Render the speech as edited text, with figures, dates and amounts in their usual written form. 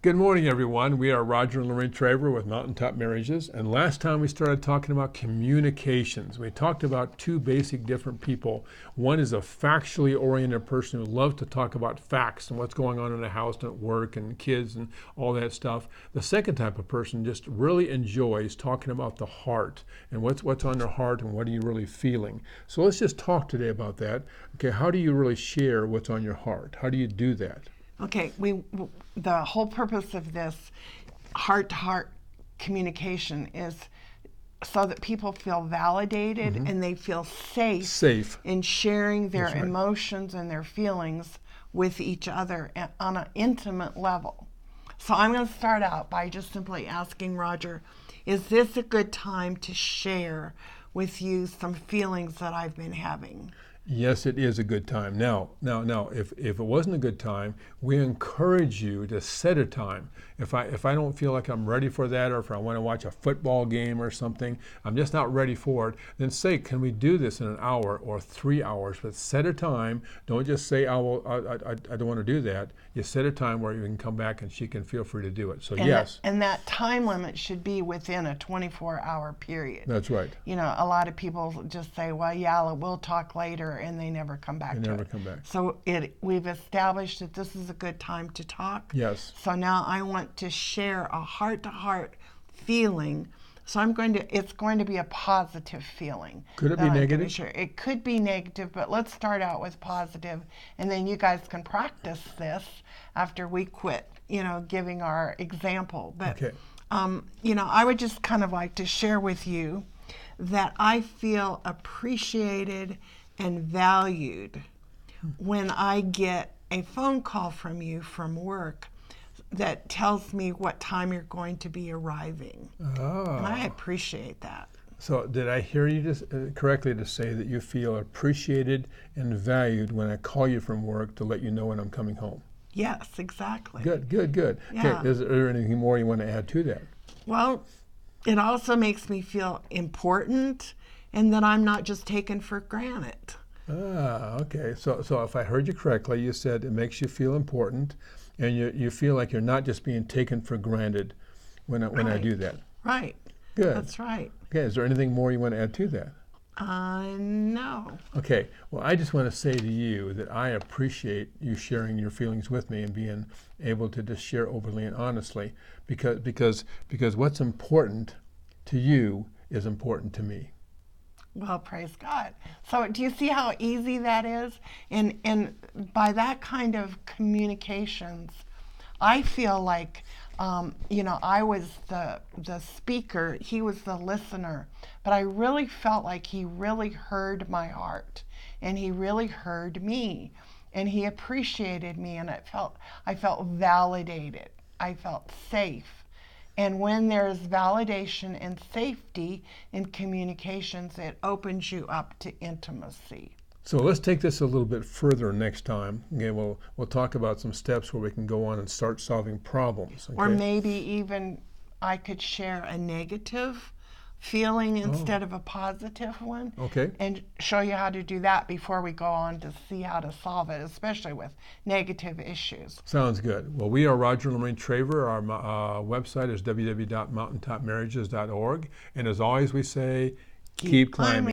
Good morning, everyone. We are Roger and Lorraine Traver with Mountaintop Marriages. And last time we started talking about communications. We talked about two basic different people. One is a factually oriented person who loves to talk about facts and what's going on in the house and at work and kids and all that stuff. The second type of person just really enjoys talking about the heart and what's on their heart and what are you really feeling. So let's just talk today about that. Okay, how do you really share what's on your heart? How do you do that? Okay, the whole purpose of this heart-to-heart communication is so that people feel validated and they feel safe in sharing their emotions and their feelings with each other on an intimate level. So I'm going to start out by just simply asking Roger, is this a good time to share with you some feelings that I've been having? Yes, it is a good time. Now, if it wasn't a good time, we encourage you to set a time. If I don't feel like I'm ready for that, or if I want to watch a football game or something, I'm just not ready for it, then say, can we do this in an hour or 3 hours? But set a time. Don't just say, I don't want to do that. You set a time where you can come back and she can feel free to do it. So yes. And that time limit should be within a 24-hour period. That's right. You know, a lot of people just say, well, yeah, we'll talk later, and they never come back to it. They never come back. So we've established that this is a good time to talk. Yes. So now I want to share a heart-to-heart feeling. So it's going to be a positive feeling. Could it be negative? It could be negative, but let's start out with positive, and then you guys can practice this after we quit, giving our example. But, okay. I would just kind of like to share with you that I feel appreciated and valued when I get a phone call from you from work that tells me what time you're going to be arriving. Oh. And I appreciate that. So did I hear you correctly to say that you feel appreciated and valued when I call you from work to let you know when I'm coming home? Yes, exactly. Good. Yeah. Okay, is there anything more you want to add to that? Well, it also makes me feel important and that I'm not just taken for granted. Okay. So if I heard you correctly, you said it makes you feel important and you feel like you're not just being taken for granted when I do that. Right. Good. That's right. Okay. Is there anything more you want to add to that? No. Okay. Well, I just want to say to you that I appreciate you sharing your feelings with me and being able to just share openly and honestly, because what's important to you is important to me. Well, praise God. So do you see how easy that is? And by that kind of communications, I feel like, I was the speaker, he was the listener, but I really felt like he really heard my heart, and he really heard me, and he appreciated me, and I felt validated. I felt safe. And when there's validation and safety in communications, it opens you up to intimacy. So let's take this a little bit further next time. Okay, we'll talk about some steps where we can go on and start solving problems. Okay? Or maybe even I could share a negative feeling instead of a positive one. Okay. And show you how to do that before we go on to see how to solve it, especially with negative issues. Sounds good. Well, we are Roger and Lorraine Traver. Our website is www.mountaintopmarriages.org. And as always, we say, keep climbing.